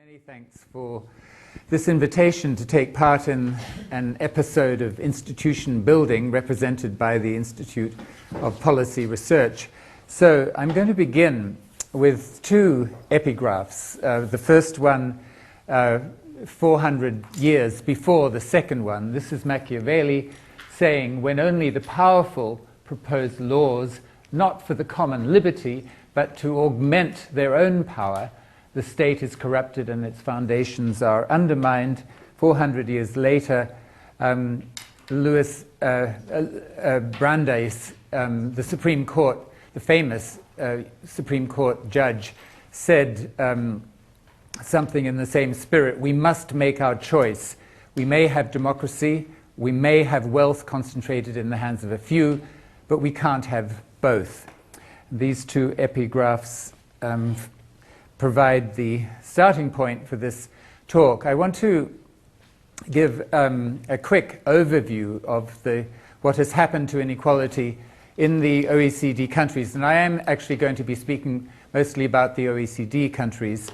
Many thanks for this invitation to take part in an episode of institution building represented by the Institute of Policy Research. So I'm going to begin with two epigraphs. The first one 400 years before the second one. This is Machiavelli saying, when only the powerful propose laws not for the common liberty but to augment their own power, the state is corrupted and its foundations are undermined. 400 years later, Louis Brandeis, the Supreme Court, the famous Supreme Court judge, said something in the same spirit. We must make our choice. We may have democracy, we may have wealth concentrated in the hands of a few, but we can't have both. These two epigraphs provide the starting point for this talk. I want to give a quick overview of what has happened to inequality in the OECD countries. And I am actually going to be speaking mostly about the OECD countries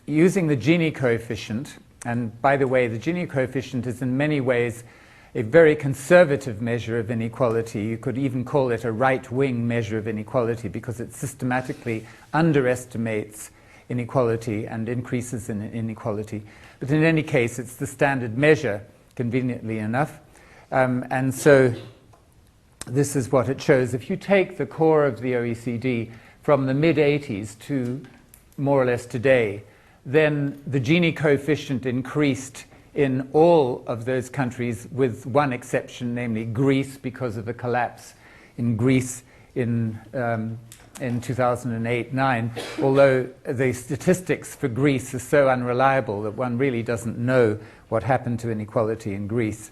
using the Gini coefficient. And by the way, the Gini coefficient is in many ways a very conservative measure of inequality. You could even call it a right-wing measure of inequality because it systematically underestimates inequality and increases in inequality. But in any case, it's the standard measure, conveniently enough. And so this is what it shows. If you take the core of the OECD from the mid-80s to more or less today, then the Gini coefficient increased in all of those countries with one exception, namely Greece, because of the collapse in Greece in 2008-9, although the statistics for Greece are so unreliable that one really doesn't know what happened to inequality in Greece.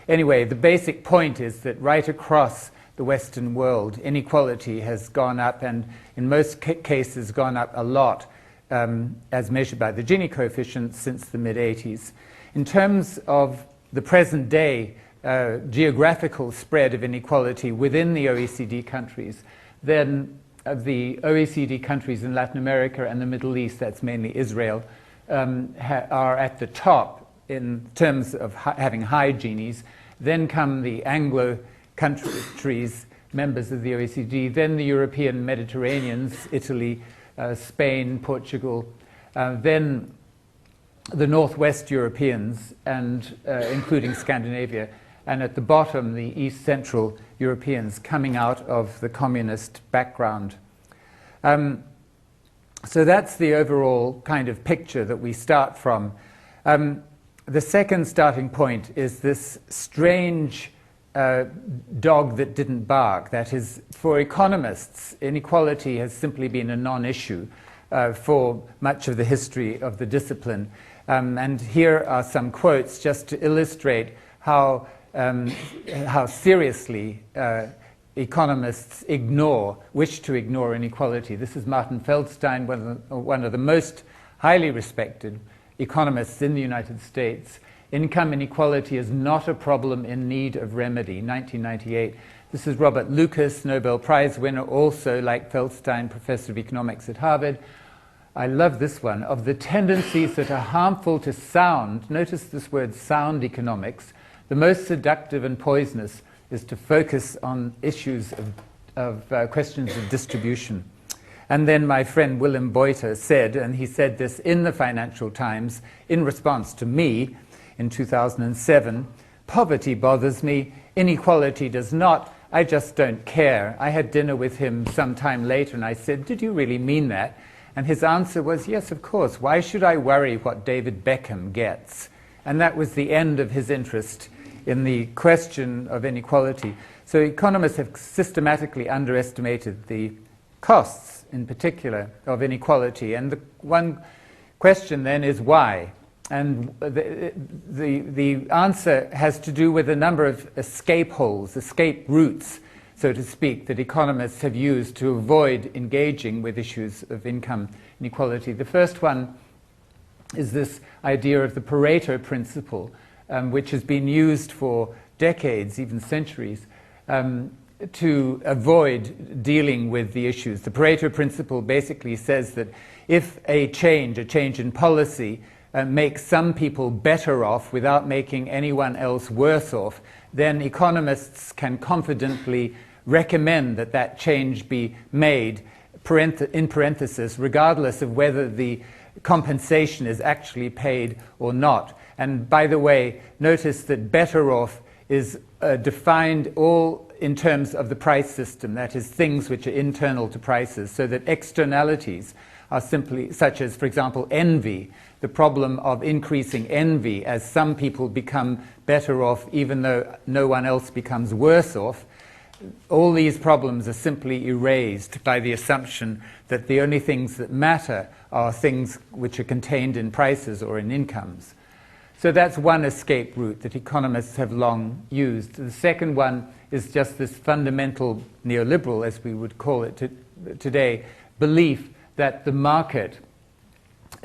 Anyway, the basic point is that right across the Western world, inequality has gone up, and in most cases gone up a lot, as measured by the Gini coefficient since the mid-80s. In terms of the present day geographical spread of inequality within the OECD countries, then the OECD countries in Latin America and the Middle East, that's mainly Israel, are at the top in terms of having high Ginis. Then come the Anglo countries, members of the OECD, then the European Mediterraneans, Italy, Spain, Portugal, then the Northwest Europeans, and including Scandinavia, and at the bottom, the East Central Europeans coming out of the communist background. So that's the overall kind of picture that we start from. The second starting point is this strange dog that didn't bark. That is, for economists, inequality has simply been a non-issue for much of the history of the discipline. And here are some quotes just to illustrate how seriously economists wish to ignore inequality. This is Martin Feldstein, one of the most highly respected economists in the United States. Income inequality is not a problem in need of remedy, 1998. This is Robert Lucas, Nobel Prize winner, also, like Feldstein, professor of economics at Harvard. I love this one. Of the tendencies that are harmful to sound, notice this word sound economics, the most seductive and poisonous is to focus on issues of questions of distribution. And then my friend Willem Buiter said, and he said this in the Financial Times in response to me in 2007, poverty bothers me, inequality does not, I just don't care. I had dinner with him some time later and I said, did you really mean that? And his answer was, yes, of course. Why should I worry what David Beckham gets? And that was the end of his interest in the question of inequality. So economists have systematically underestimated the costs, in particular, of inequality. And the one question then is why? And the answer has to do with a number of escape holes, escape routes, so to speak, that economists have used to avoid engaging with issues of income inequality. The first one is this idea of the Pareto principle, which has been used for decades, even centuries, to avoid dealing with the issues. The Pareto principle basically says that if a change in policy makes some people better off without making anyone else worse off, then economists can confidently recommend that that change be made in parenthesis, regardless of whether the compensation is actually paid or not. And by the way, notice that better off is defined all in terms of the price system, that is, things which are internal to prices, so that externalities are simply such as, for example, envy, the problem of increasing envy as some people become better off even though no one else becomes worse off. All these problems are simply erased by the assumption that the only things that matter are things which are contained in prices or in incomes. So that's one escape route that economists have long used. The second one is just this fundamental neoliberal, as we would call it today, belief that the market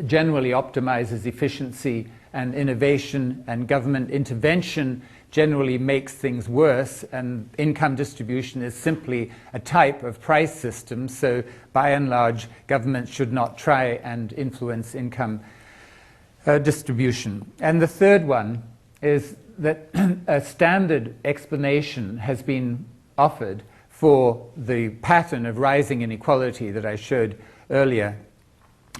generally optimizes efficiency and innovation, and government intervention generally makes things worse, and income distribution is simply a type of price system, so by and large governments should not try and influence income distribution. And the third one is that a standard explanation has been offered for the pattern of rising inequality that I showed earlier.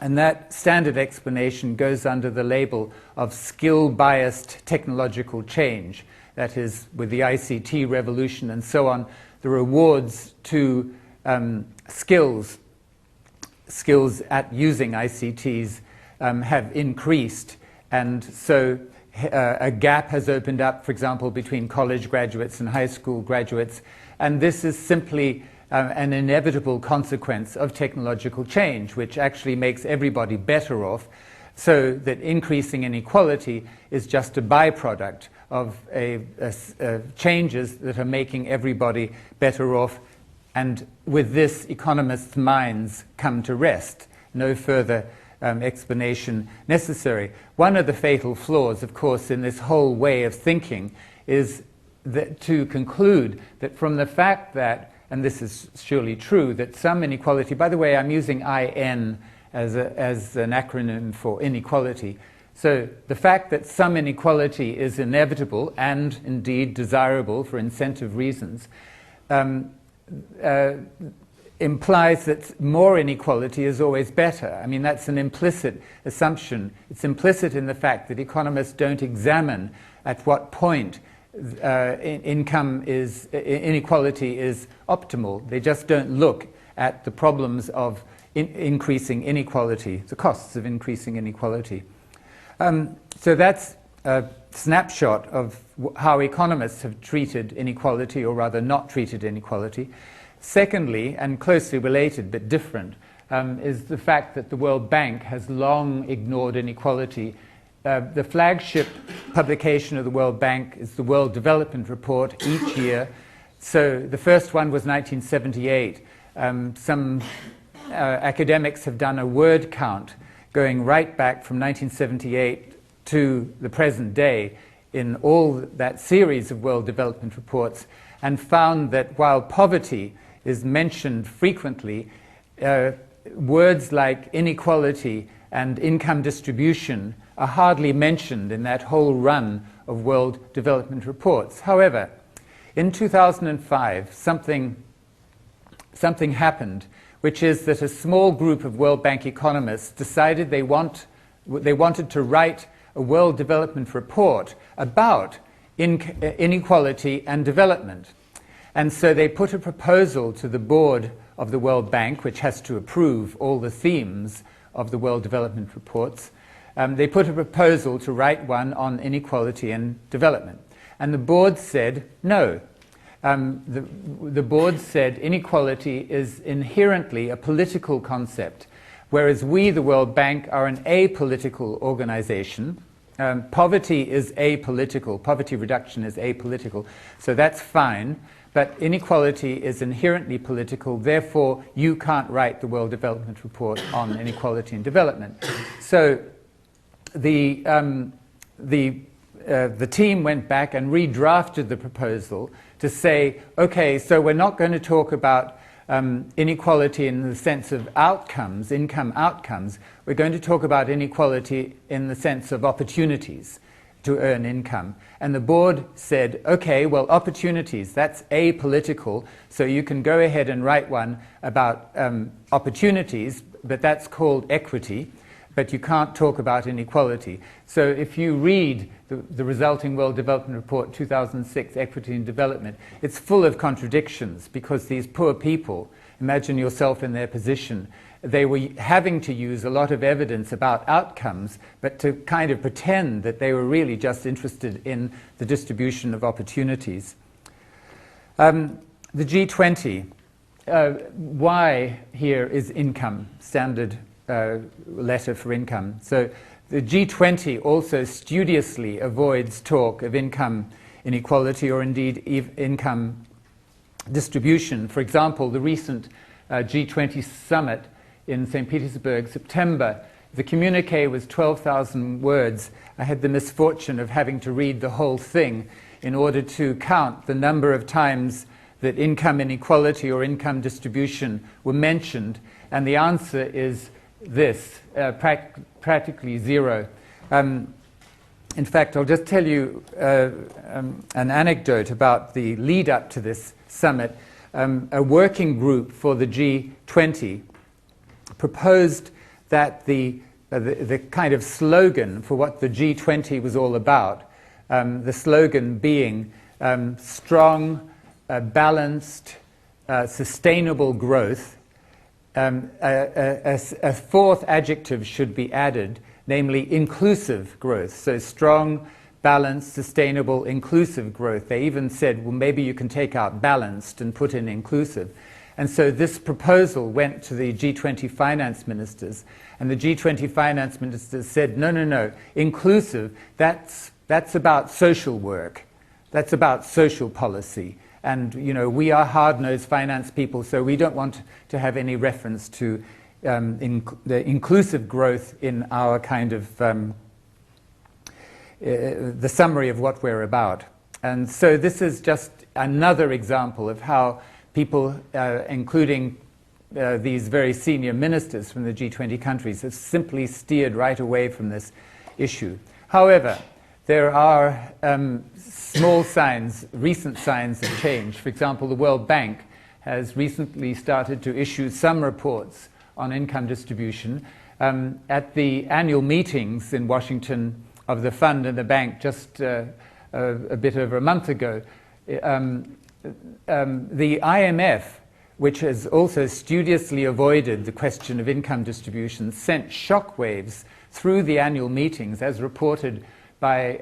And that standard explanation goes under the label of skill-biased technological change. That is, with the ICT revolution and so on, the rewards to skills at using ICTs have increased. And so a gap has opened up, for example, between college graduates and high school graduates. And this is simply an inevitable consequence of technological change, which actually makes everybody better off, so that increasing inequality is just a byproduct of changes that are making everybody better off. And with this, economists' minds come to rest. No further explanation necessary. One of the fatal flaws, of course, in this whole way of thinking is that to conclude that from the fact that, and this is surely true, that some inequality, by the way, I'm using IN as an acronym for inequality. So the fact that some inequality is inevitable and indeed desirable for incentive reasons implies that more inequality is always better. I mean, that's an implicit assumption. It's implicit in the fact that economists don't examine at what point inequality is optimal. They just don't look at the problems of increasing inequality, the costs of increasing inequality. So that's a snapshot of how economists have treated inequality, or rather not treated inequality. Secondly, and closely related but different, is the fact that the World Bank has long ignored inequality. The flagship publication of the World Bank is the World Development Report each year. So the first one was 1978. Some academics have done a word count going right back from 1978 to the present day in all that series of World Development Reports, and found that while poverty is mentioned frequently, words like inequality and income distribution are hardly mentioned in that whole run of World Development Reports. However, in 2005, something happened, which is that a small group of World Bank economists decided they wanted to write a World Development Report about inequality and development. And so they put a proposal to the board of the World Bank, which has to approve all the themes of the World Development Reports. They put a proposal to write one on inequality and development. And the board said no. The board said inequality is inherently a political concept, whereas we, the World Bank, are an apolitical organization. Poverty is apolitical. Poverty reduction is apolitical. So that's fine. But inequality is inherently political. Therefore, you can't write the World Development Report on inequality and development. So the team went back and redrafted the proposal to say, okay, so we're not going to talk about inequality in the sense of outcomes, income outcomes. We're going to talk about inequality in the sense of opportunities to earn income. And the board said, okay, well, opportunities, that's apolitical, so you can go ahead and write one about opportunities, but that's called equity, but you can't talk about inequality. So if you read the resulting World Development Report 2006, Equity and Development, it's full of contradictions, because these poor people, imagine yourself in their position, they were having to use a lot of evidence about outcomes, but to kind of pretend that they were really just interested in the distribution of opportunities. The G20, why here is income, standard letter for income. So the G20 also studiously avoids talk of income inequality or indeed income distribution. For example, the recent G20 summit in St. Petersburg, September, the communique was 12,000 words. I had the misfortune of having to read the whole thing in order to count the number of times that income inequality or income distribution were mentioned, and the answer is this, practically zero. In fact, I'll just tell you an anecdote about the lead up to this summit. A working group for the G20 proposed that the kind of slogan for what the G20 was all about, the slogan being strong, balanced, sustainable growth. A fourth adjective should be added, namely inclusive growth. So strong, balanced, sustainable, inclusive growth. They even said, well, maybe you can take out balanced and put in inclusive. And so this proposal went to the G20 finance ministers, and the G20 finance ministers said, no, no, no, inclusive, that's about social work. That's about social policy. And, you know, we are hard-nosed finance people, so we don't want to have any reference to the inclusive growth in our kind of the summary of what we're about. And so this is just another example of how people, including these very senior ministers from the G20 countries, have simply steered right away from this issue. However, there are small signs, recent signs of change. For example, the World Bank has recently started to issue some reports on income distribution. At the annual meetings in Washington of the fund and the bank just a bit over a month ago, the IMF, which has also studiously avoided the question of income distribution, sent shockwaves through the annual meetings, as reported by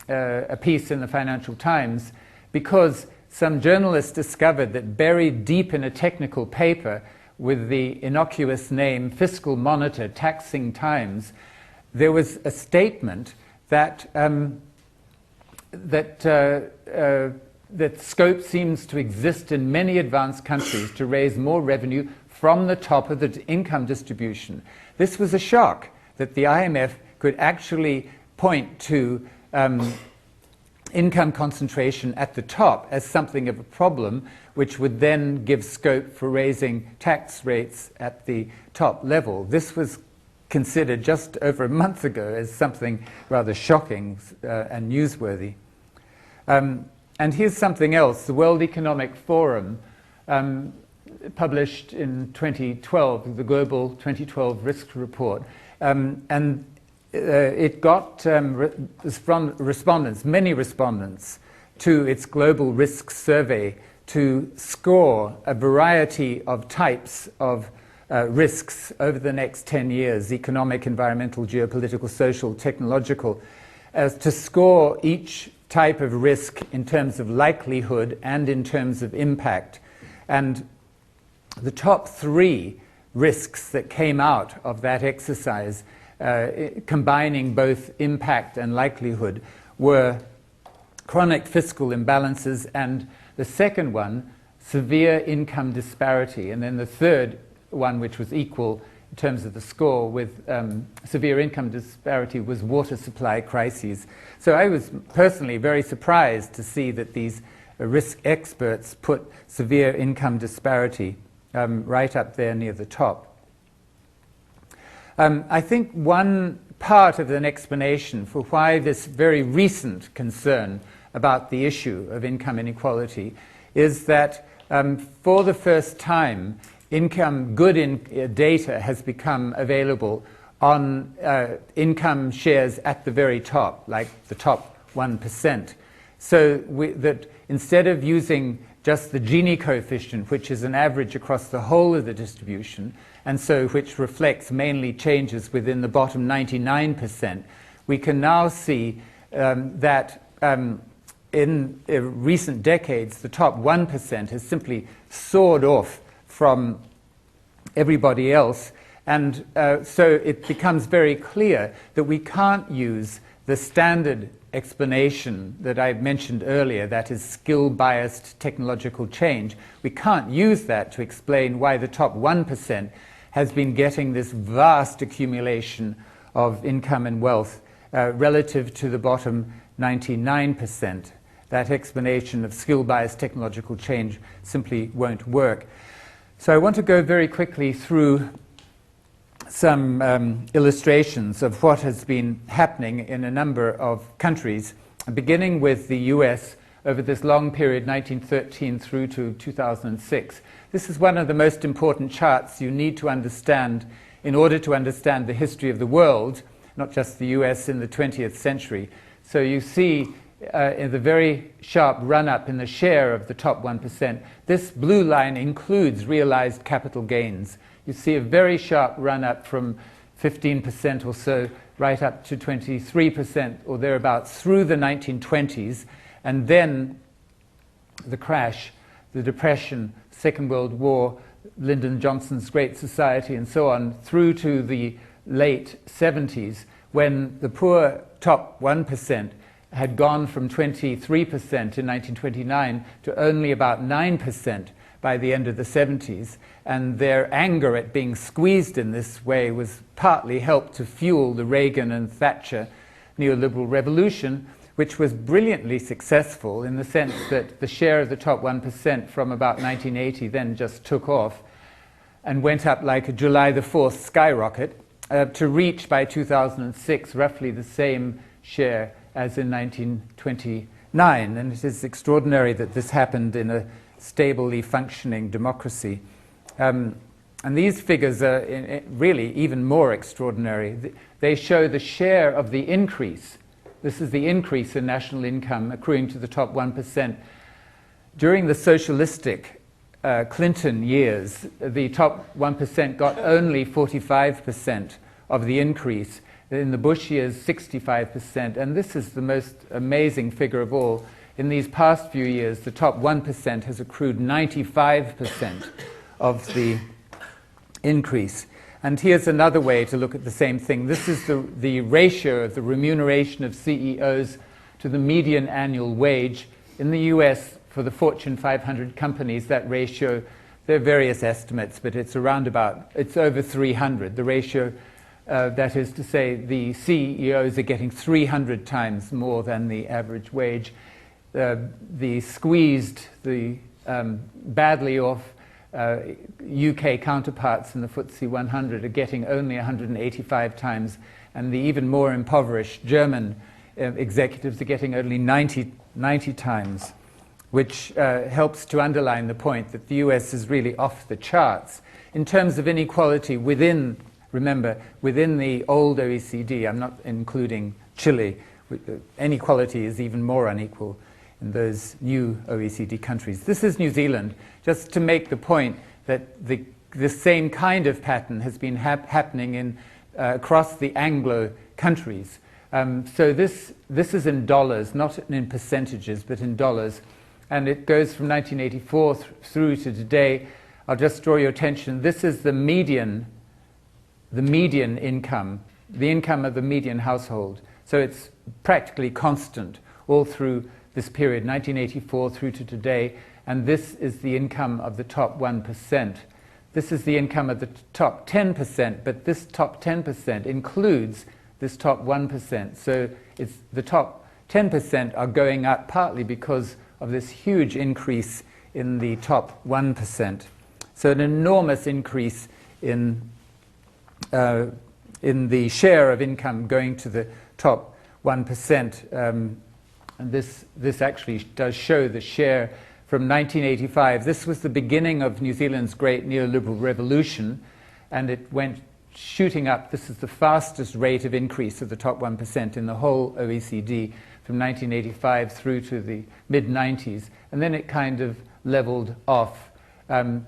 a piece in the Financial Times, because some journalists discovered that buried deep in a technical paper with the innocuous name Fiscal Monitor Taxing Times, there was a statement that that scope seems to exist in many advanced countries to raise more revenue from the top of the income distribution. This was a shock, that the IMF could actually point to income concentration at the top as something of a problem, which would then give scope for raising tax rates at the top level. This was considered just over a month ago as something rather shocking and newsworthy. And here's something else. The World Economic Forum published in 2012, the Global 2012 Risk Report, and it got respondents, many respondents, to its global risk survey to score a variety of types of risks over the next 10 years, economic, environmental, geopolitical, social, technological, as to score each type of risk in terms of likelihood and in terms of impact. And the top three risks that came out of that exercise, combining both impact and likelihood, were chronic fiscal imbalances, and the second one, severe income disparity, and then the third one, which was equal in terms of the score with severe income disparity, was water supply crises. So I was personally very surprised to see that these risk experts put severe income disparity right up there near the top. I think one part of an explanation for why this very recent concern about the issue of income inequality is that for the first time, data has become available on income shares at the very top, like the top 1%. So that instead of using just the Gini coefficient, which is an average across the whole of the distribution, and so which reflects mainly changes within the bottom 99%, we can now see that in recent decades, the top 1% has simply soared off from everybody else. And so it becomes very clear that we can't use the standard explanation that I mentioned earlier, that is skill-biased technological change. We can't use that to explain why the top 1% has been getting this vast accumulation of income and wealth relative to the bottom 99%. That explanation of skill-biased technological change simply won't work. So I want to go very quickly through some illustrations of what has been happening in a number of countries, beginning with the US over this long period, 1913 through to 2006. This is one of the most important charts you need to understand in order to understand the history of the world, not just the US in the 20th century. So you see in the very sharp run-up in the share of the top 1%, this blue line includes realized capital gains. You see a very sharp run-up from 15% or so right up to 23% or thereabouts through the 1920s, and then the crash, the Depression, Second World War, Lyndon Johnson's Great Society, and so on, through to the late 70s, when the poor top 1% had gone from 23% in 1929 to only about 9% by the end of the 70s. And their anger at being squeezed in this way was partly helped to fuel the Reagan and Thatcher neoliberal revolution, which was brilliantly successful in the sense that the share of the top 1% from about 1980 then just took off and went up like a July the 4th skyrocket to reach by 2006 roughly the same share as in 1929. And it is extraordinary that this happened in a stably functioning democracy. And these figures are really even more extraordinary. They show the share of the increase. This is the increase in national income accruing to the top 1%. During the socialistic Clinton years, the top 1% got only 45% of the increase. In the Bush years, 65%. And this is the most amazing figure of all. In these past few years, the top 1% has accrued 95% of the increase. And here's another way to look at the same thing. This is the ratio of the remuneration of CEOs to the median annual wage. In the US, for the Fortune 500 companies, that ratio, there are various estimates, but it's over 300. The ratio, that is to say, the CEOs are getting 300 times more than the average wage. The squeezed, the badly off UK counterparts in the FTSE 100 are getting only 185 times, and the even more impoverished German executives are getting only 90 times, which helps to underline the point that the US is really off the charts. In terms of inequality within, remember, within the old OECD, I'm not including Chile, inequality is even more unequal in those new OECD countries. This is New Zealand, just to make the point that the same kind of pattern has been happening across the Anglo countries. So this is in dollars, not in percentages, but in dollars. And it goes from 1984 through to today. I'll just draw your attention. This is the median income, the income of the median household. So it's practically constant all through this period, 1984 through to today, and this is the income of the top 1%. This is the income of the top 10%, but this top 10% includes this top 1%. So it's the top 10% are going up partly because of this huge increase in the top 1%. So an enormous increase in the share of income going to the top 1%. And this actually does show the share from 1985. This was the beginning of New Zealand's great neoliberal revolution, and it went shooting up. This is the fastest rate of increase of the top 1% in the whole OECD from 1985 through to the mid-90s. And then it kind of leveled off,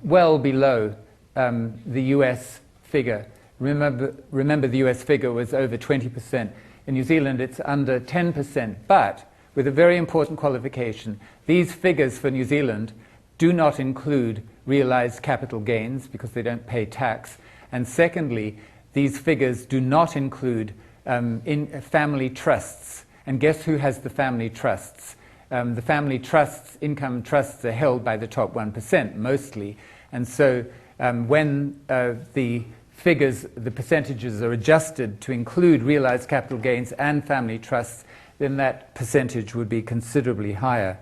well below the US figure. Remember the US figure was over 20%. In New Zealand, it's under 10%, but with a very important qualification. These figures for New Zealand do not include realized capital gains because they don't pay tax. And secondly, these figures do not include family trusts. And guess who has the family trusts? The family trusts, income trusts, are held by the top 1% mostly. And so when the figures, the percentages are adjusted to include realized capital gains and family trusts, then that percentage would be considerably higher.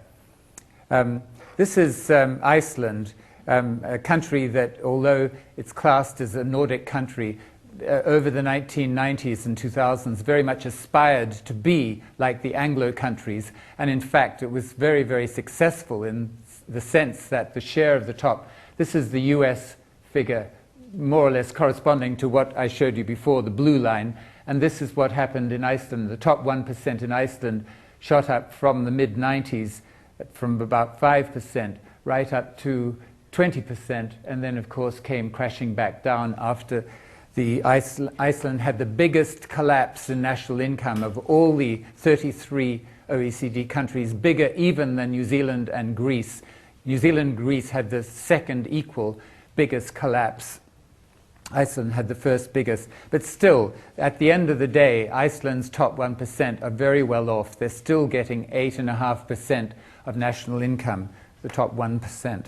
This is Iceland, a country that, although it's classed as a Nordic country, over the 1990s and 2000s very much aspired to be like the Anglo countries, and in fact it was very, very successful in the sense that the share of the top, this is the US figure, more or less corresponding to what I showed you before, the blue line, and this is what happened in Iceland. The top 1% in Iceland shot up from the mid-90s, from about 5% right up to 20%, and then of course came crashing back down after Iceland had the biggest collapse in national income of all the 33 OECD countries, bigger even than New Zealand and Greece. New Zealand and Greece had the second equal biggest collapse. Iceland had the first biggest. But still, at the end of the day, Iceland's top 1% are very well off. They're still getting 8.5% of national income, the top 1%.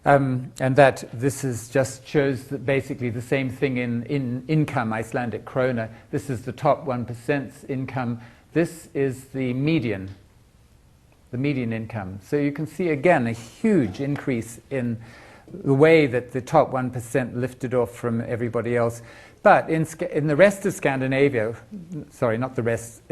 And that this is just shows that basically the same thing in income, Icelandic krona. This is the top 1%'s income. This is the median income. So you can see again a huge increase in the way that the top 1% lifted off from everybody else. But in the rest of Scandinavia, sorry, not the rest,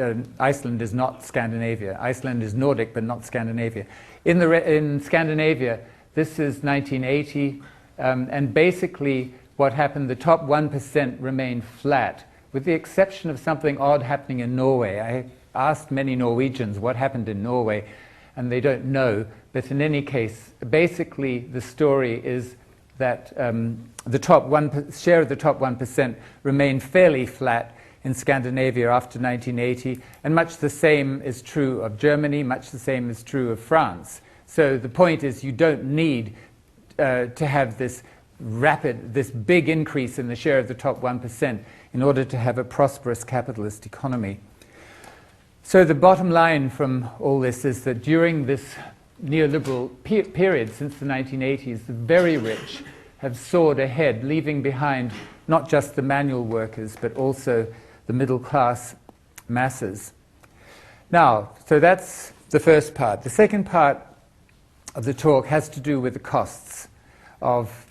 Iceland is not Scandinavia. Iceland is Nordic, but not Scandinavia. In Scandinavia, this is 1980, and basically what happened, the top 1% remained flat, with the exception of something odd happening in Norway. I asked many Norwegians what happened in Norway, and they don't know. But in any case, basically the story is that the share of the top 1% remained fairly flat in Scandinavia after 1980, and much the same is true of Germany, much the same is true of France. So the point is you don't need to have this big increase in the share of the top 1% in order to have a prosperous capitalist economy. So the bottom line from all this is that during this neoliberal period since the 1980s, the very rich have soared ahead, leaving behind not just the manual workers, but also the middle-class masses. Now, so that's the first part. The second part of the talk has to do with the costs of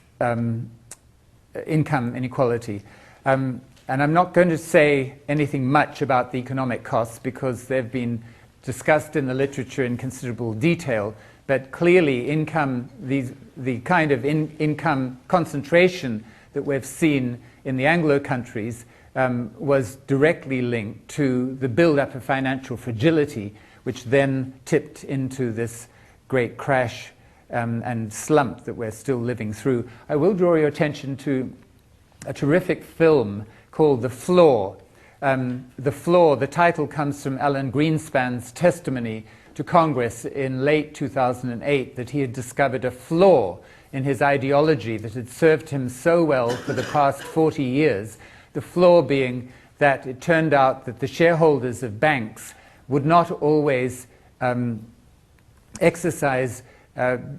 income inequality. And I'm not going to say anything much about the economic costs because they've been discussed in the literature in considerable detail, but clearly the kind of income concentration that we've seen in the Anglo countries was directly linked to the build-up of financial fragility, which then tipped into this great crash and slump that we're still living through. I will draw your attention to a terrific film called The Flaw. The Flaw, the title comes from Alan Greenspan's testimony to Congress in late 2008 that he had discovered a flaw in his ideology that had served him so well for the past 40 years. The flaw being that it turned out that the shareholders of banks would not always exercise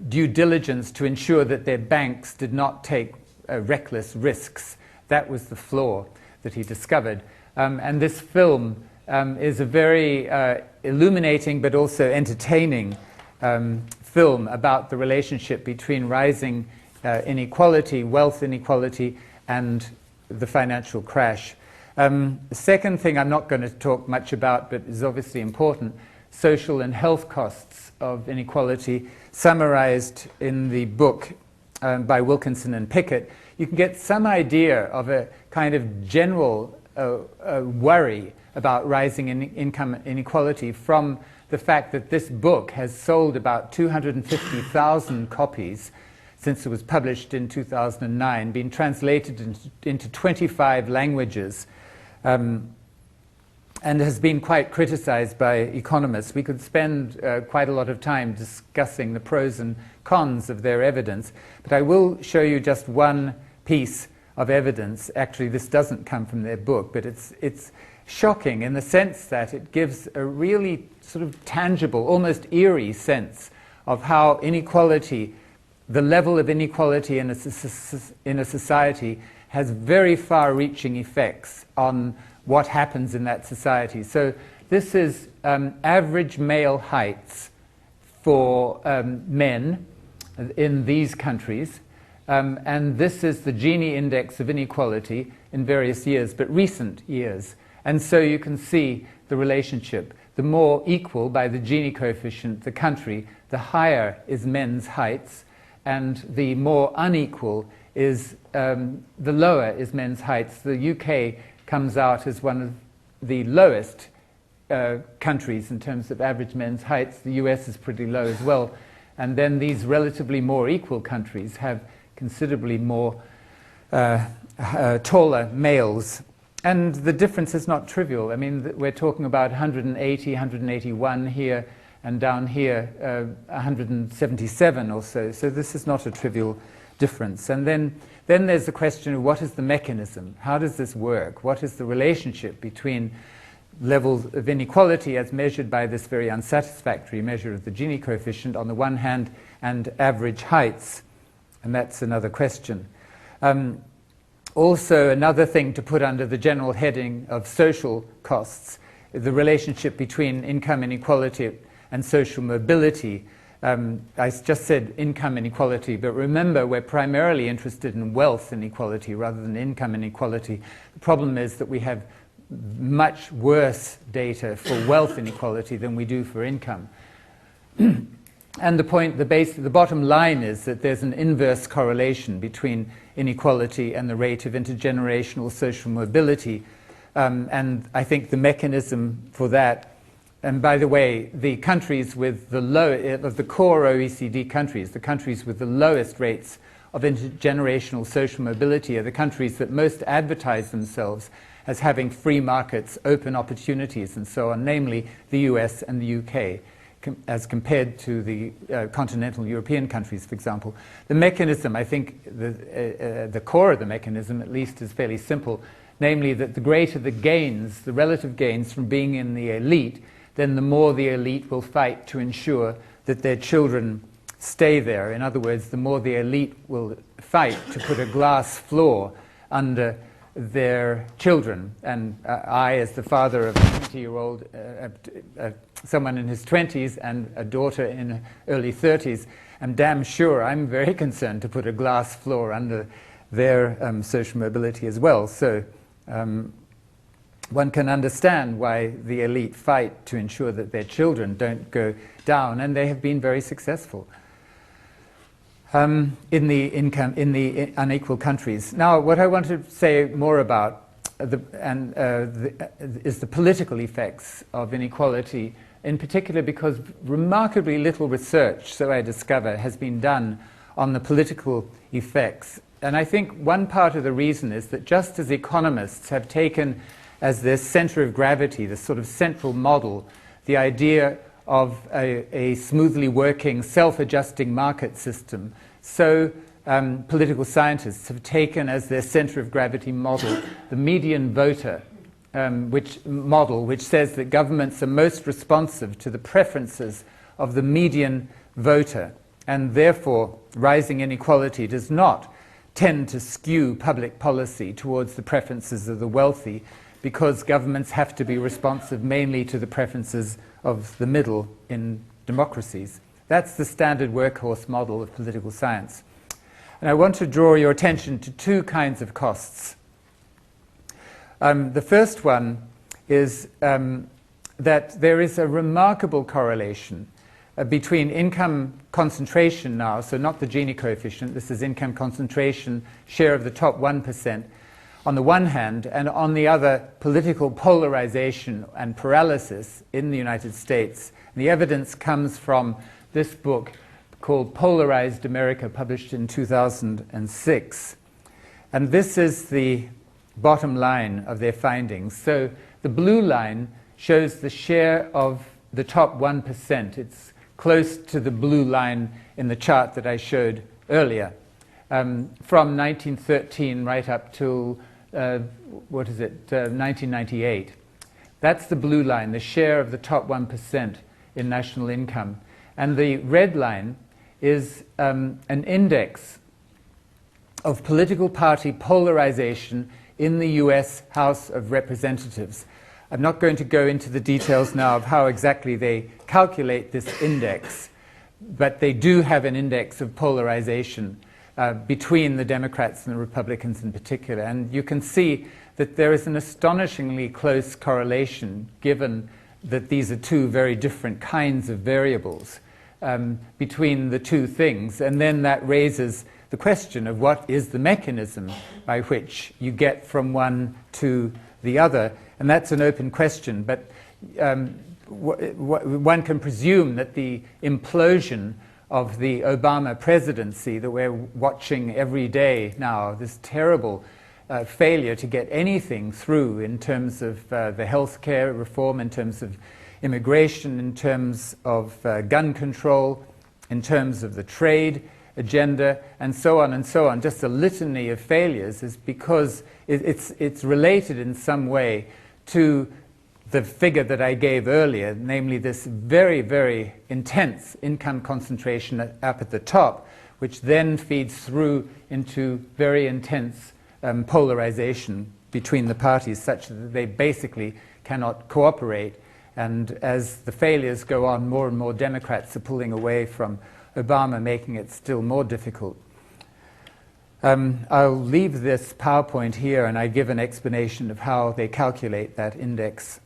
due diligence to ensure that their banks did not take reckless risks. That was the flaw that he discovered. And this film is a very illuminating but also entertaining film about the relationship between rising inequality, wealth inequality, and the financial crash. The second thing I'm not going to talk much about, but is obviously important, social and health costs of inequality, summarized in the book by Wilkinson and Pickett. You can get some idea of a kind of general worry about rising income inequality from the fact that this book has sold about 250,000 copies since it was published in 2009, been translated into 25 languages, and has been quite criticized by economists. We could spend quite a lot of time discussing the pros and cons of their evidence, but I will show you just one piece of evidence. Actually, this doesn't come from their book, but it's shocking in the sense that it gives a really sort of tangible, almost eerie sense of how inequality, the level of inequality in a society, has very far-reaching effects on what happens in that society. So this is average male heights for men in these countries, and this is the Gini index of inequality in various years, but recent years. And so you can see the relationship. The more equal by the Gini coefficient the country, the higher is men's heights, and the more unequal is the lower is men's heights. The UK comes out as one of the lowest countries in terms of average men's heights. The US is pretty low as well. And then these relatively more equal countries have considerably more taller males. And the difference is not trivial. I mean, we're talking about 180, 181 here, and down here 177 or so. So this is not a trivial difference. And then there's the question of what is the mechanism? How does this work? What is the relationship between levels of inequality as measured by this very unsatisfactory measure of the Gini coefficient on the one hand and average heights? And that's another question. Also, another thing to put under the general heading of social costs, the relationship between income inequality and social mobility. I just said income inequality, but remember we're primarily interested in wealth inequality rather than income inequality. The problem is that we have much worse data for wealth inequality than we do for income. And the bottom line is that there's an inverse correlation between inequality and the rate of intergenerational social mobility. And I think the mechanism for that, and by the way, the countries with the of the core OECD countries, the countries with the lowest rates of intergenerational social mobility are the countries that most advertise themselves as having free markets, open opportunities, and so on, namely the US and the UK. As compared to the continental European countries, for example. The mechanism, I think the core of the mechanism at least is fairly simple, namely that the greater the gains, the relative gains from being in the elite, then the more the elite will fight to ensure that their children stay there. In other words, the more the elite will fight to put a glass floor under their children. And I, as the father of a 20-year-old, someone in his 20s and a daughter in her early 30s, am damn sure I'm very concerned to put a glass floor under their social mobility as well. So one can understand why the elite fight to ensure that their children don't go down, and they have been very successful in the unequal countries. Now, what I want to say more about is the political effects of inequality, in particular because remarkably little research, so I discover, has been done on the political effects. And I think one part of the reason is that just as economists have taken as their center of gravity, the sort of central model, the idea of a smoothly working, self-adjusting market system, so political scientists have taken as their center of gravity model the median voter which says that governments are most responsive to the preferences of the median voter, and therefore rising inequality does not tend to skew public policy towards the preferences of the wealthy, because governments have to be responsive mainly to the preferences of the middle in democracies. That's the standard workhorse model of political science. And I want to draw your attention to two kinds of costs. The first one is that there is a remarkable correlation between income concentration now, so not the Gini coefficient, this is income concentration, share of the top 1%, on the one hand, and on the other, political polarization and paralysis in the United States. And the evidence comes from this book called Polarized America, published in 2006. And this is the bottom line of their findings. So the blue line shows the share of the top 1%. It's close to the blue line in the chart that I showed earlier, from 1913 right up till 1998. That's the blue line, the share of the top 1% in national income. And the red line is an index of political party polarization in the US House of Representatives. I'm not going to go into the details now of how exactly they calculate this index, but they do have an index of polarization between the Democrats and the Republicans in particular. And you can see that there is an astonishingly close correlation, given that these are two very different kinds of variables between the two things. And then that raises the question of what is the mechanism by which you get from one to the other. And that's an open question, but one can presume that the implosion of the Obama presidency that we're watching every day now, this terrible failure to get anything through in terms of the healthcare reform, in terms of immigration, in terms of gun control, in terms of the trade agenda, and so on, just a litany of failures, is because it's related in some way to the figure that I gave earlier, namely this very, very intense income concentration up at the top, which then feeds through into very intense polarization between the parties, such that they basically cannot cooperate. And as the failures go on, more and more Democrats are pulling away from Obama, making it still more difficult. I'll leave this PowerPoint here, and I give an explanation of how they calculate that index.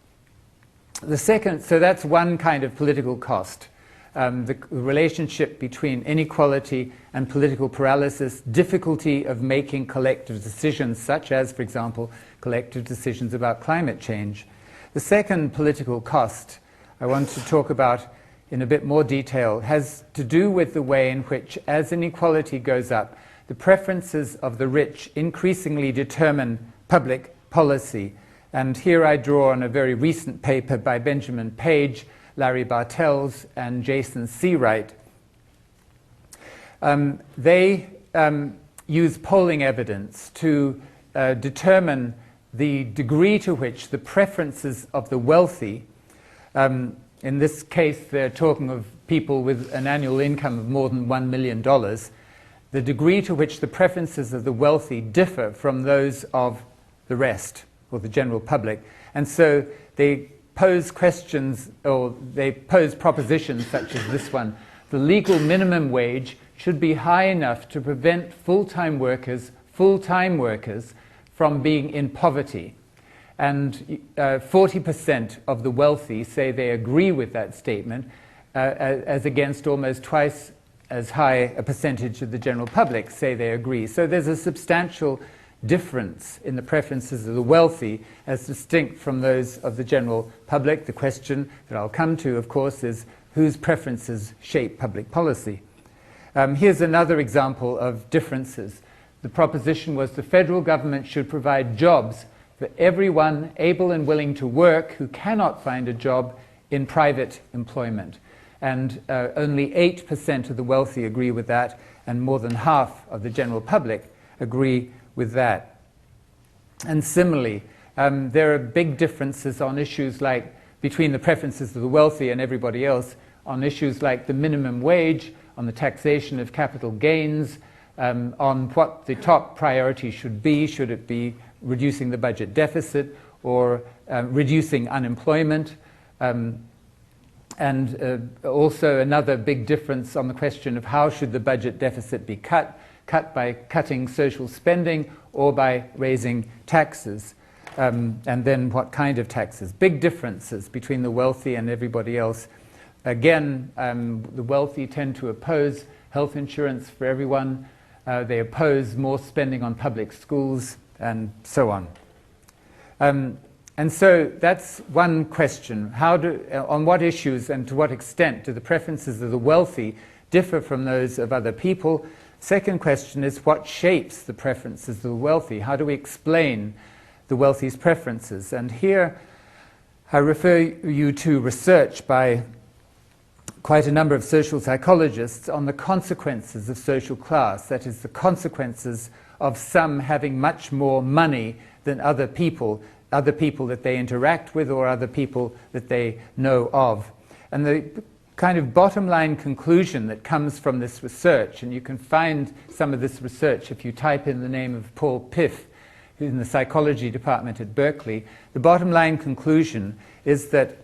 The second, so that's one kind of political cost, the relationship between inequality and political paralysis, difficulty of making collective decisions, such as, for example, collective decisions about climate change. The second political cost I want to talk about in a bit more detail has to do with the way in which, as inequality goes up, the preferences of the rich increasingly determine public policy. And here I draw on a very recent paper by Benjamin Page, Larry Bartels, and Jason Seawright. They use polling evidence to determine the degree to which the preferences of the wealthy, in this case they're talking of people with an annual income of more than $1 million, the degree to which the preferences of the wealthy differ from those of the rest, or the general public. And so they pose questions, or they pose propositions such as this one. The legal minimum wage should be high enough to prevent full-time workers from being in poverty. And 40% of the wealthy say they agree with that statement, as against almost twice as high a percentage of the general public say they agree. So there's a substantial difference in the preferences of the wealthy as distinct from those of the general public. The question that I'll come to, of course, is whose preferences shape public policy. Here's another example of differences. The proposition was the federal government should provide jobs for everyone able and willing to work who cannot find a job in private employment. And only 8% of the wealthy agree with that, and more than half of the general public agree with that. And similarly, there are big differences on issues like, between the preferences of the wealthy and everybody else, on issues like the minimum wage, on the taxation of capital gains, on what the top priority should be. Should it be reducing the budget deficit or reducing unemployment? And also another big difference on the question of how should the budget deficit be cut by cutting social spending or by raising taxes, and then what kind of taxes. Big differences between the wealthy and everybody else. Again, the wealthy tend to oppose health insurance for everyone. They oppose more spending on public schools and so on. And so that's one question. On what issues and to what extent do the preferences of the wealthy differ from those of other people? Second question is, what shapes the preferences of the wealthy? How do we explain the wealthy's preferences? And here I refer you to research by quite a number of social psychologists on the consequences of social class, that is, the consequences of some having much more money than other people that they interact with or other people that they know of. And the kind of bottom line conclusion that comes from this research, and you can find some of this research if you type in the name of Paul Piff, who's in the psychology department at Berkeley, the bottom line conclusion is that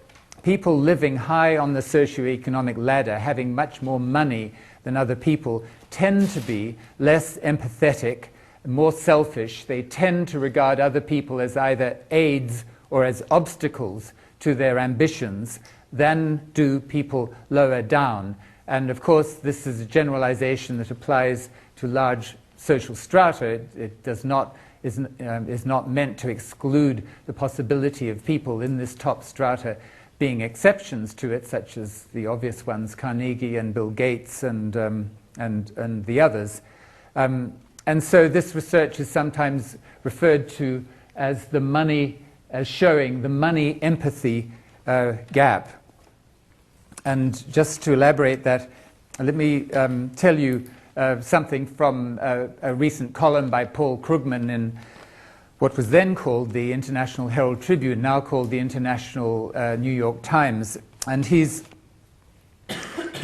people living high on the socioeconomic ladder, having much more money than other people, tend to be less empathetic, more selfish. They tend to regard other people as either aids or as obstacles to their ambitions than do people lower down. And of course, this is a generalization that applies to large social strata. It is not meant to exclude the possibility of people in this top strata being exceptions to it, such as the obvious ones, Carnegie and Bill Gates and the others. And so this research is sometimes referred to as showing the money empathy gap. And just to elaborate that, let me tell you something from a recent column by Paul Krugman in what was then called the International Herald Tribune, now called the International New York Times. And he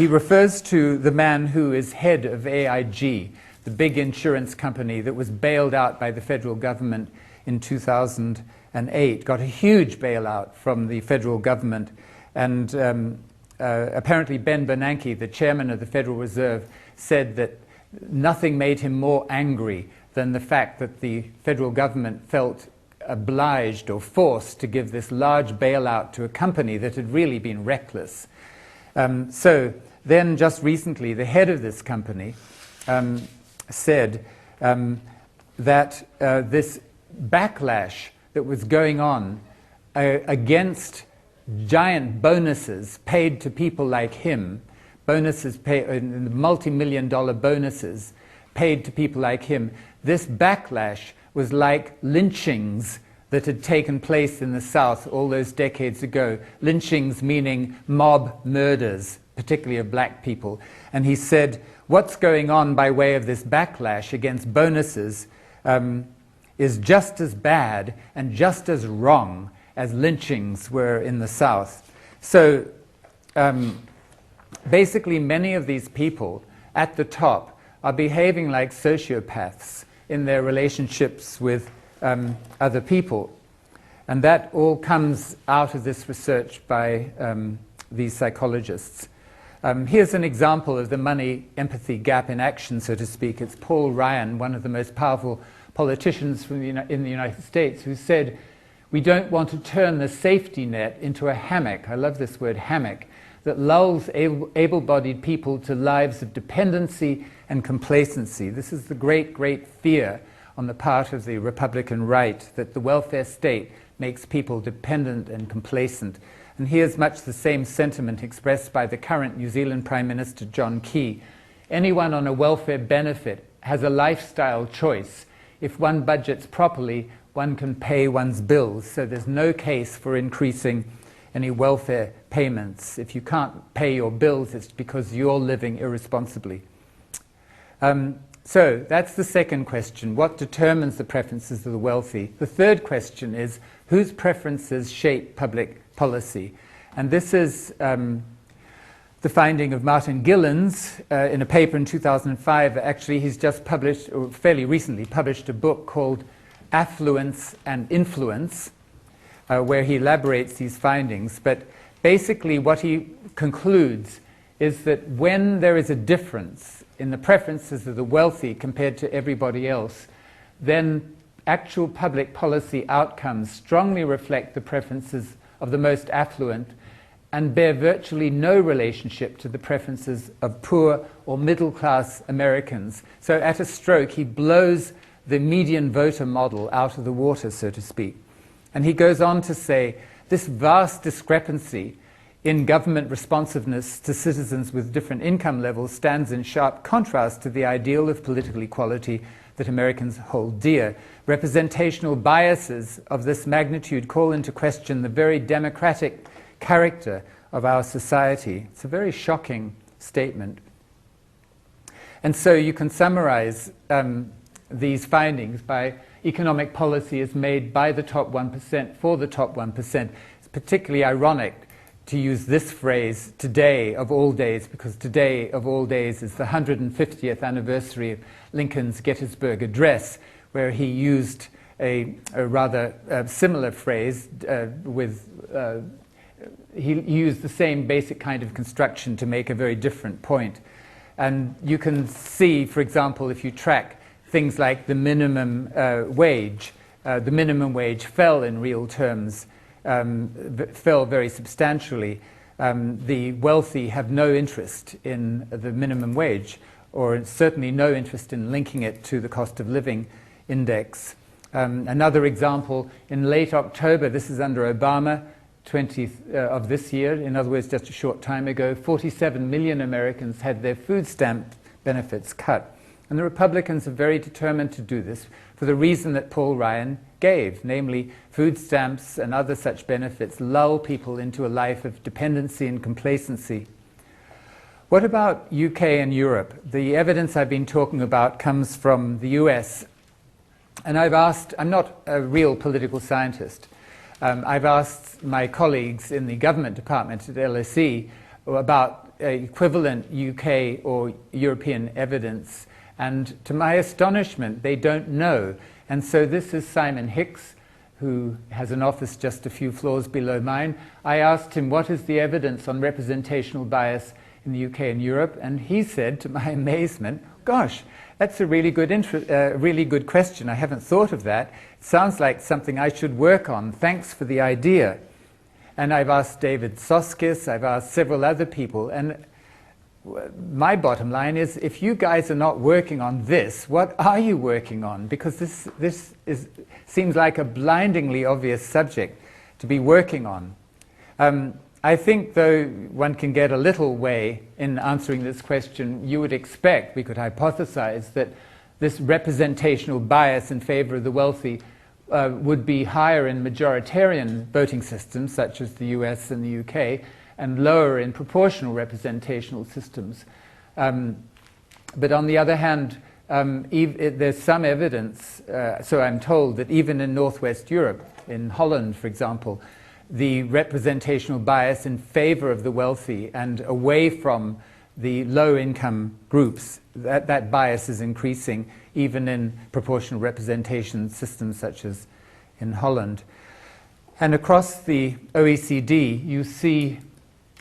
refers to the man who is head of AIG, the big insurance company that was bailed out by the federal government in 2008, got a huge bailout from the federal government. And apparently Ben Bernanke, the chairman of the Federal Reserve, said that nothing made him more angry than the fact that the federal government felt obliged or forced to give this large bailout to a company that had really been reckless. So then just recently, the head of this company said that this backlash that was going on against giant bonuses paid to people like him, multi-million-dollar bonuses paid to people like him, this backlash was like lynchings that had taken place in the South all those decades ago. Lynchings meaning mob murders, particularly of black people. And he said, what's going on by way of this backlash against bonuses is just as bad and just as wrong as lynchings were in the South. So basically many of these people at the top are behaving like sociopaths in their relationships with other people. And that all comes out of this research by these psychologists. Here's an example of the money-empathy gap in action, so to speak. It's Paul Ryan, one of the most powerful politicians in the United States, who said, we don't want to turn the safety net into a hammock. I love this word, hammock, that lulls able-bodied people to lives of dependency and complacency. This is the great, great fear on the part of the Republican right, that the welfare state makes people dependent and complacent. And here's much the same sentiment expressed by the current New Zealand Prime Minister, John Key. Anyone on a welfare benefit has a lifestyle choice. If one budgets properly, one can pay one's bills, so there's no case for increasing any welfare payments. If you can't pay your bills, it's because you're living irresponsibly. So that's the second question. What determines the preferences of the wealthy? The third question is, whose preferences shape public policy? And this is the finding of Martin Gilens in a paper in 2005. Actually, he's just published, or fairly recently published, a book called Affluence and Influence, where he elaborates these findings. But basically what he concludes is that when there is a difference in the preferences of the wealthy compared to everybody else, then actual public policy outcomes strongly reflect the preferences of the most affluent and bear virtually no relationship to the preferences of poor or middle-class Americans. So at a stroke, he blows the median voter model out of the water, so to speak. And he goes on to say, this vast discrepancy in government responsiveness to citizens with different income levels stands in sharp contrast to the ideal of political equality that Americans hold dear. Representational biases of this magnitude call into question the very democratic character of our society. It's a very shocking statement. And so you can summarize these findings by economic policy is made by the top 1% for the top 1%. It's particularly ironic to use this phrase, today of all days, because today of all days is the 150th anniversary of Lincoln's Gettysburg Address, where he used a rather similar phrase he used the same basic kind of construction to make a very different point. And you can see, for example, if you track things like the minimum wage fell in real terms, fell very substantially. The wealthy have no interest in the minimum wage, or certainly no interest in linking it to the cost of living index. Another example, in late October, this is under Obama, 20th of this year, in other words, just a short time ago, 47 million Americans had their food stamp benefits cut. And the Republicans are very determined to do this for the reason that Paul Ryan gave, namely food stamps and other such benefits lull people into a life of dependency and complacency. What about UK and Europe? The evidence I've been talking about comes from the US. And I'm not a real political scientist. I've asked my colleagues in the government department at LSE about equivalent UK or European evidence, and to my astonishment, they don't know. And so this is Simon Hicks, who has an office just a few floors below mine. I asked him, what is the evidence on representational bias in the UK and Europe? And he said, to my amazement, gosh, that's a really good question. I haven't thought of that. It sounds like something I should work on. Thanks for the idea. And I've asked David Soskis, I've asked several other people, and my bottom line is, if you guys are not working on this, what are you working on? Because this seems like a blindingly obvious subject to be working on. I think, though, one can get a little way in answering this question. You would expect, we could hypothesize, that this representational bias in favor of the wealthy would be higher in majoritarian voting systems, such as the US and the UK, and lower in proportional representational systems. But on the other hand, there's some evidence, so I'm told, that even in Northwest Europe, in Holland, for example, the representational bias in favor of the wealthy and away from the low-income groups, that bias is increasing even in proportional representation systems such as in Holland. And across the OECD, you see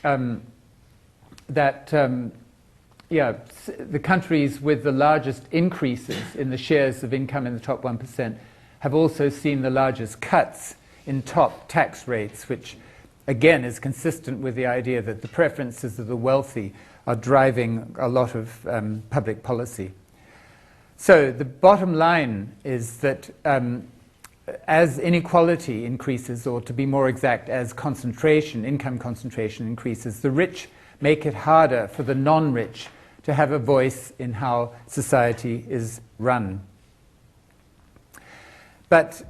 that the countries with the largest increases in the shares of income in the top 1% have also seen the largest cuts in top tax rates, which again is consistent with the idea that the preferences of the wealthy are driving a lot of public policy. So the bottom line is that as inequality increases, or to be more exact, as income concentration increases, the rich make it harder for the non-rich to have a voice in how society is run. But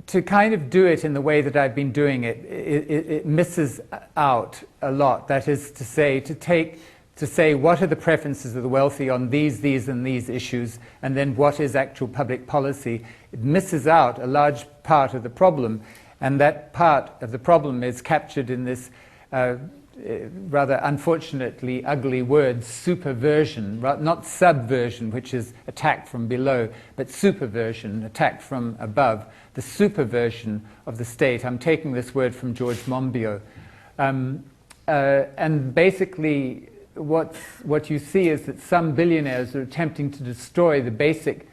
to kind of do it in the way that I've been doing it, it misses out a lot. That is to say, what are the preferences of the wealthy on these, and these issues, and then what is actual public policy. It misses out a large part of the problem, and that part of the problem is captured in this rather unfortunately ugly word, superversion, not subversion, which is attack from below, but superversion, attack from above, the superversion of the state. I'm taking this word from George Monbiot. and basically what you see is that some billionaires are attempting to destroy the basic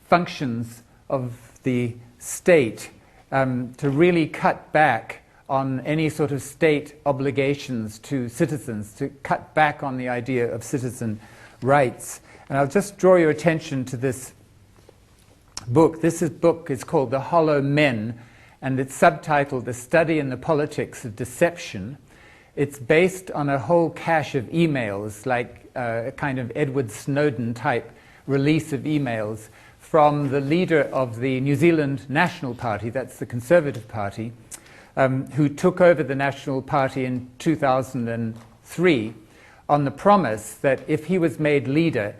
functions of the state, to really cut back on any sort of state obligations to citizens, to cut back on the idea of citizen rights. And I'll just draw your attention to this book. Book is called The Hollow Men, and it's subtitled A Study in the Politics of Deception. It's based on a whole cache of emails, like a kind of Edward Snowden type release of emails from the leader of the New Zealand National Party, that's the Conservative Party, who took over the National Party in 2003 on the promise that if he was made leader,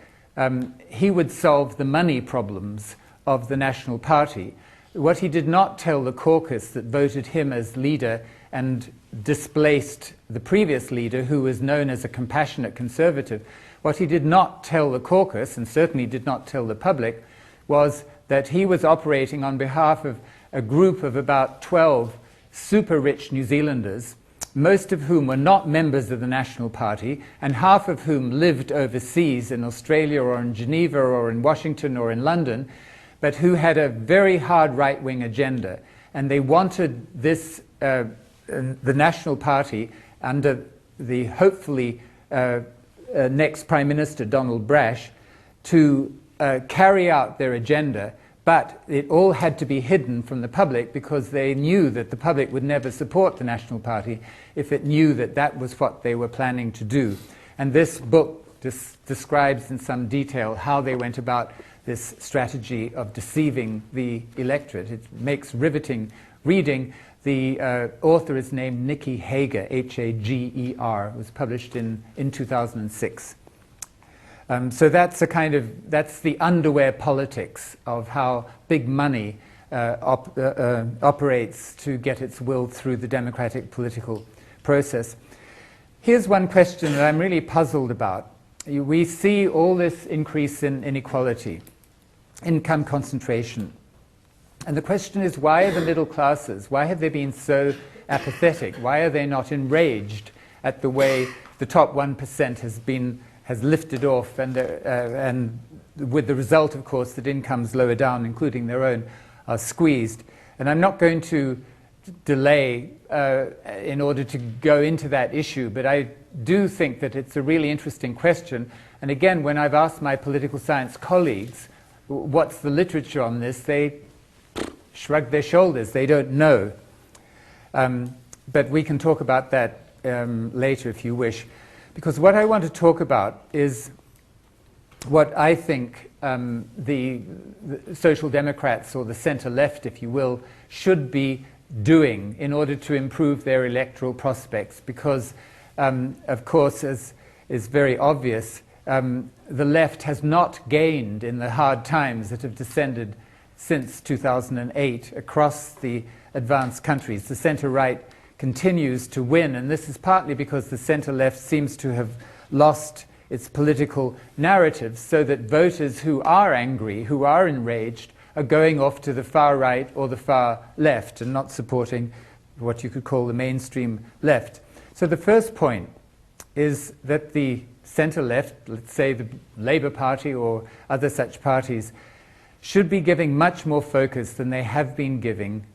he would solve the money problems of the National Party. What he did not tell the caucus that voted him as leader and displaced the previous leader, who was known as a compassionate conservative, what he did not tell the caucus, and certainly did not tell the public, was that he was operating on behalf of a group of about 12 super rich New Zealanders, most of whom were not members of the National Party, and half of whom lived overseas in Australia or in Geneva or in Washington or in London, but who had a very hard right-wing agenda. And they wanted this, the National Party, under the hopefully next Prime Minister, Donald Brash, to carry out their agenda, but it all had to be hidden from the public because they knew that the public would never support the National Party if it knew that that was what they were planning to do. And this book describes in some detail how they went about this strategy of deceiving the electorate. It makes riveting reading. The author is named Nikki Hager, Hager. It was published in 2006. So that's that's the underwear politics of how big money operates to get its will through the democratic political process. Here's one question that I'm really puzzled about. We see all this increase in inequality, income concentration. And the question is, why are the middle classes, why have they been so apathetic? Why are they not enraged at the way the top 1% has lifted off, and with the result, of course, that incomes lower down, including their own, are squeezed. And I'm not going to delay in order to go into that issue, but I do think that it's a really interesting question. And again, when I've asked my political science colleagues, what's the literature on this, they shrug their shoulders. They don't know. But we can talk about that later if you wish. Because what I want to talk about is what I think the Social Democrats, or the centre-left, if you will, should be doing in order to improve their electoral prospects. Because, of course, as is very obvious, the left has not gained in the hard times that have descended since 2008 across the advanced countries. The centre-right continues to win, and this is partly because the centre-left seems to have lost its political narrative, so that voters who are angry, who are enraged, are going off to the far right or the far left and not supporting what you could call the mainstream left. So the first point is that the centre-left, let's say the Labour Party or other such parties, should be giving much more focus than they have been giving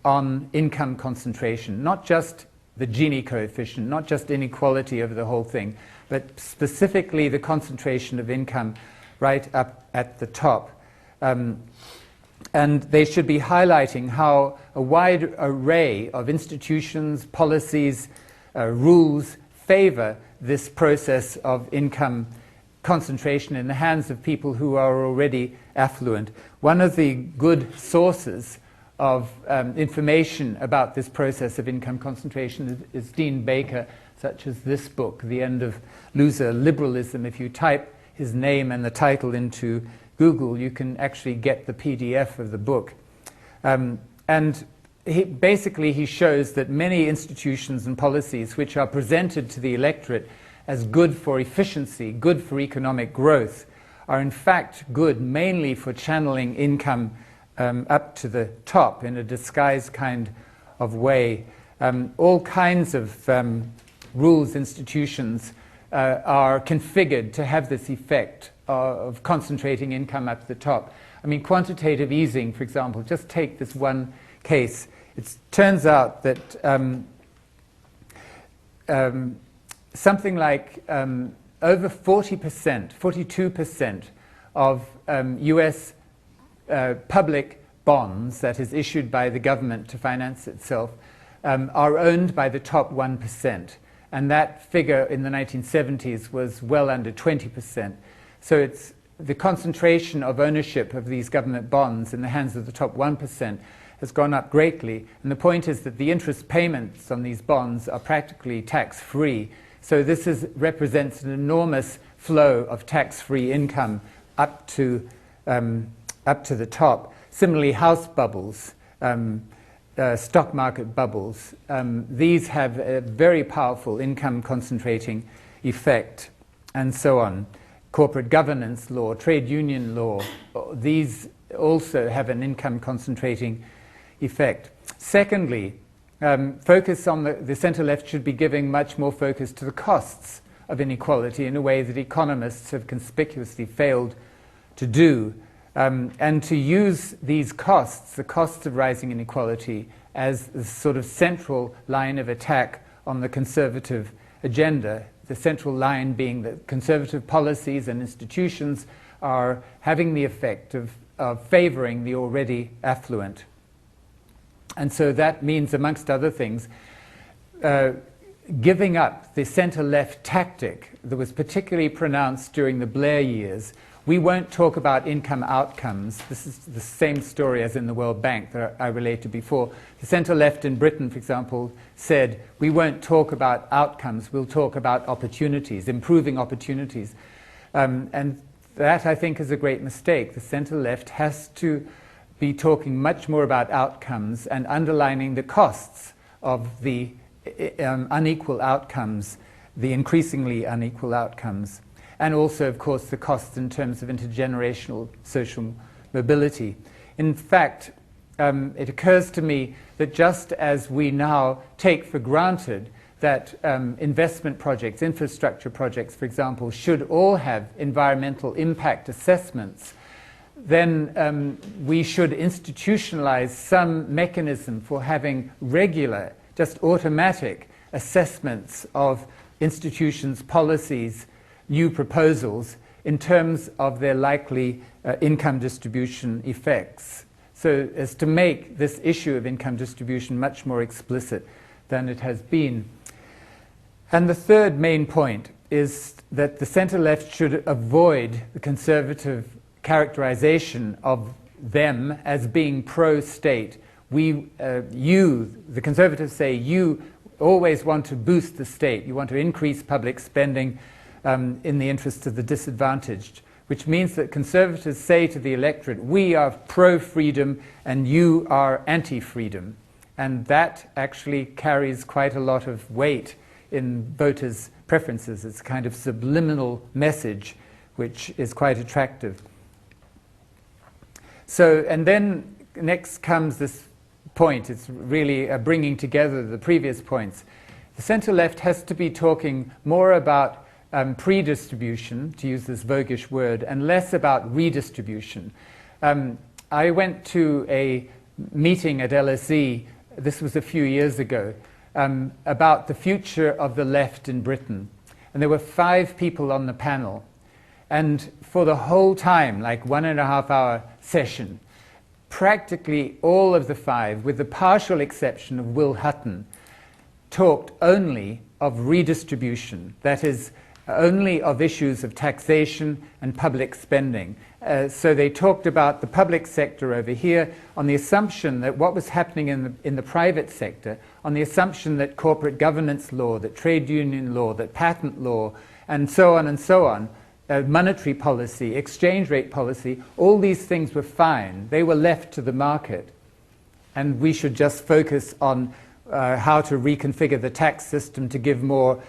on income concentration, not just the Gini coefficient, not just inequality over the whole thing, but specifically the concentration of income right up at the top. And they should be highlighting how a wide array of institutions, policies, rules favor this process of income concentration in the hands of people who are already affluent. One of the good sources of information about this process of income concentration is Dean Baker, such as this book, The End of Loser Liberalism. If you type his name and the title into Google, you can actually get the PDF of the book. And he shows that many institutions and policies which are presented to the electorate as good for efficiency, good for economic growth, are in fact good mainly for channeling income up to the top in a disguised kind of way. All kinds of rules, institutions are configured to have this effect of concentrating income up the top. I mean, quantitative easing, for example, just take this one case. It turns out that something like over 40%, 42% of US public bonds that is issued by the government to finance itself are owned by the top 1%. And that figure in the 1970s was well under 20%. So it's the concentration of ownership of these government bonds in the hands of the top 1% has gone up greatly. And the point is that the interest payments on these bonds are practically tax-free. So this represents an enormous flow of tax-free income up to the top. Similarly, house bubbles, stock market bubbles, these have a very powerful income concentrating effect, and so on. Corporate governance law, trade union law, these also have an income concentrating effect. Secondly, focus on the center-left should be giving much more focus to the costs of inequality in a way that economists have conspicuously failed to do, and to use these costs, the costs of rising inequality, as the sort of central line of attack on the conservative agenda, the central line being that conservative policies and institutions are having the effect of favoring the already affluent. And so that means, amongst other things, giving up the center-left tactic that was particularly pronounced during the Blair years. We won't talk about income outcomes. This is the same story as in the World Bank that I related before. The center-left in Britain, for example, said, we won't talk about outcomes, we'll talk about opportunities, improving opportunities. And that, I think, is a great mistake. The center-left has to be talking much more about outcomes and underlining the costs of the unequal outcomes, the increasingly unequal outcomes. And also, of course, the costs in terms of intergenerational social mobility. In fact, it occurs to me that just as we now take for granted that investment projects, infrastructure projects, for example, should all have environmental impact assessments, then we should institutionalize some mechanism for having regular, just automatic assessments of institutions' policies, new proposals in terms of their likely income distribution effects, so as to make this issue of income distribution much more explicit than it has been. And the third main point is that the center-left should avoid the conservative characterization of them as being pro-state. The conservatives say, you always want to boost the state, you want to increase public spending in the interests of the disadvantaged, which means that conservatives say to the electorate, we are pro-freedom and you are anti-freedom. And that actually carries quite a lot of weight in voters' preferences. It's a kind of subliminal message which is quite attractive. So, and then next comes this point. It's really bringing together the previous points. The center-left has to be talking more about predistribution, to use this voguish word, and less about redistribution. I went to a meeting at LSE, this was a few years ago, about the future of the left in Britain. And there were 5 people on the panel. And for the whole time, like 1.5 hour session, practically all of the 5, with the partial exception of Will Hutton, talked only of redistribution. That is, only of issues of taxation and public spending. So they talked about the public sector over here on the assumption that what was happening in the private sector, on the assumption that corporate governance law, that trade union law, that patent law, and so on, monetary policy, exchange rate policy, all these things were fine. They were left to the market. And we should just focus on how to reconfigure the tax system to give more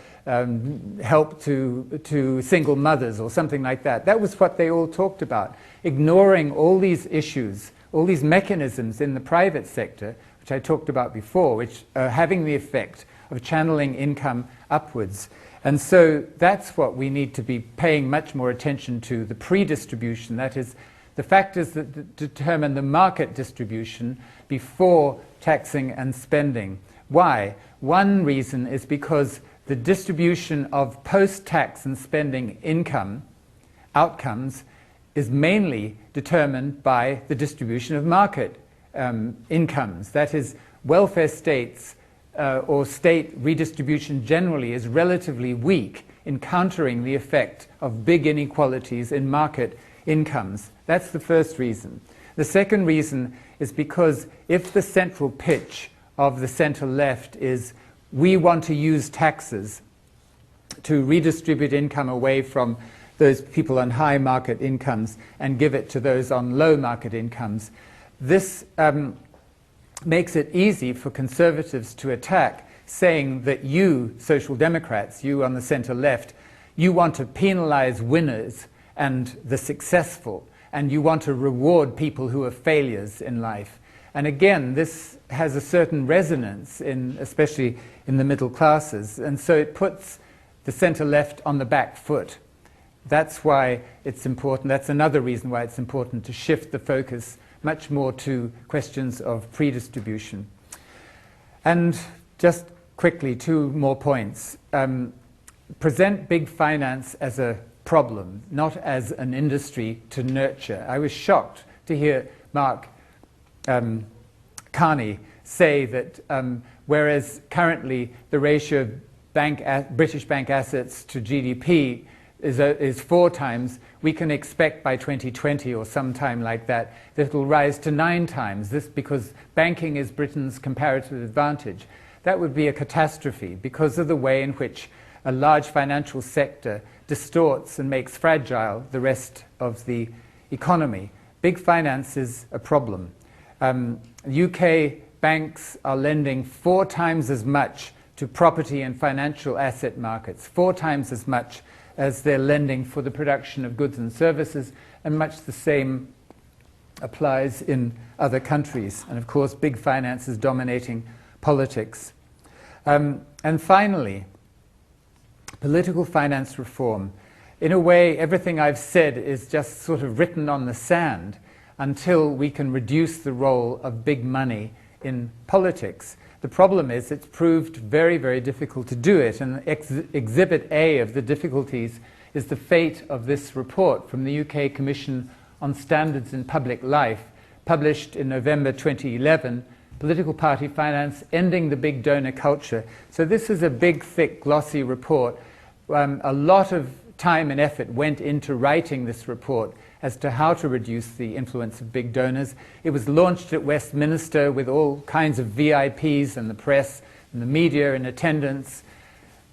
help to single mothers or something like that. That was what they all talked about, ignoring all these issues, all these mechanisms in the private sector which which I talked about before, which are having the effect of channeling income upwards. And so that's what we need to be paying much more attention to, the predistribution, that is, the factors that determine the market distribution before taxing and spending. Why? One reason is because the distribution of post-tax and spending income outcomes is mainly determined by the distribution of market incomes. That is, welfare states or state redistribution generally is relatively weak in countering the effect of big inequalities in market incomes. That's the first reason. The second reason is because if the central pitch of the center-left is we want to use taxes to redistribute income away from those people on high market incomes and give it to those on low market incomes, this makes it easy for conservatives to attack, saying that you, Social Democrats, you on the center-left, you want to penalize winners and the successful, and you want to reward people who are failures in life. And again, this has a certain resonance, especially in the middle classes, and so it puts the center-left on the back foot. That's why it's important, that's another reason why it's important to shift the focus much more to questions of predistribution. And just quickly, two more points. Present big finance as a problem, not as an industry to nurture. I was shocked to hear Mark Carney say that whereas currently the ratio of British bank assets to GDP is 4 times, we can expect by 2020 or sometime like that it will rise to 9 times. This because banking is Britain's comparative advantage. That would be a catastrophe because of the way in which a large financial sector distorts and makes fragile the rest of the economy. Big finance is a problem. UK banks are lending 4 times as much to property and financial asset markets, 4 times as much as they're lending for the production of goods and services, and much the same applies in other countries. And of course, big finance is dominating politics. And finally, political finance reform. In a way, everything I've said is just sort of written on the sand until we can reduce the role of big money in politics. The problem is it's proved very, very difficult to do it, and Exhibit A of the difficulties is the fate of this report from the UK Commission on Standards in Public Life, published in November 2011, Political Party Finance, Ending the Big Donor Culture. So this is a big, thick, glossy report. A lot of time and effort went into writing this report as to how to reduce the influence of big donors. It was launched at Westminster with all kinds of VIPs and the press and the media in attendance,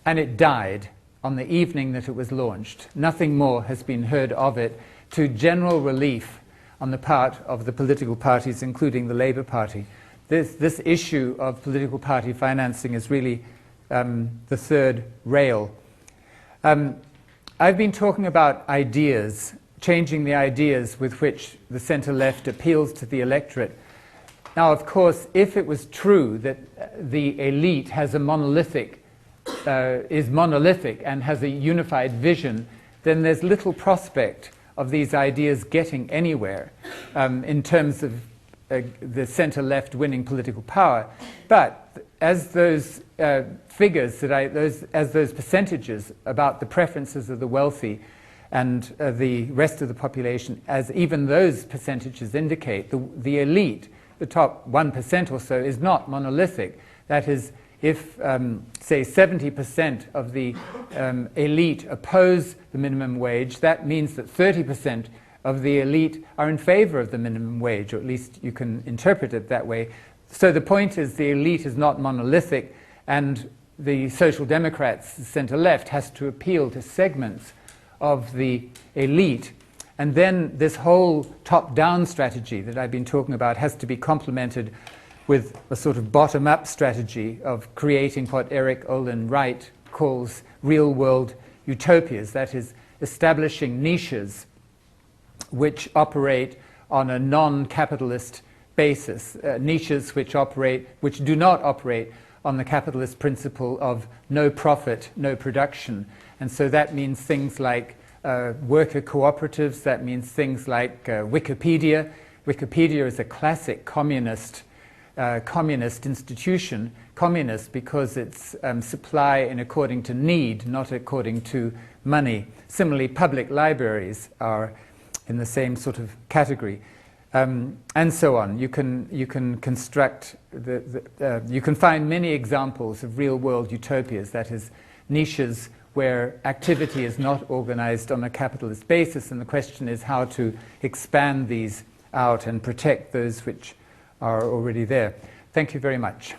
and it died on the evening that it was launched. Nothing more has been heard of it, to general relief on the part of the political parties, including the Labour Party. This issue of political party financing is really the third rail. I've been talking about ideas, changing the ideas with which the center-left appeals to the electorate. Now, of course, if it was true that the elite has a is monolithic and has a unified vision, then there's little prospect of these ideas getting anywhere in terms of the center-left winning political power. But as those figures, as those percentages about the preferences of the wealthy and the rest of the population, as even those percentages indicate, the elite, the top 1% or so, is not monolithic. That is, if, say, 70% of the elite oppose the minimum wage, that means that 30% of the elite are in favor of the minimum wage, or at least you can interpret it that way. So the point is the elite is not monolithic, and the Social Democrats, the center-left, has to appeal to segments of the elite. And then this whole top-down strategy that I've been talking about has to be complemented with a sort of bottom-up strategy of creating what Eric Olin Wright calls real-world utopias, that is, establishing niches which operate on a non-capitalist basis, niches which do not operate on the capitalist principle of no profit, no production. And so that means things like worker cooperatives, that means things like Wikipedia. Wikipedia is a classic communist institution, communist because it's supply and according to need, not according to money. Similarly, public libraries are in the same sort of category. And so on. You can construct you can find many examples of real-world utopias, that is, niches where activity is not organized on a capitalist basis, and the question is how to expand these out and protect those which are already there. Thank you very much.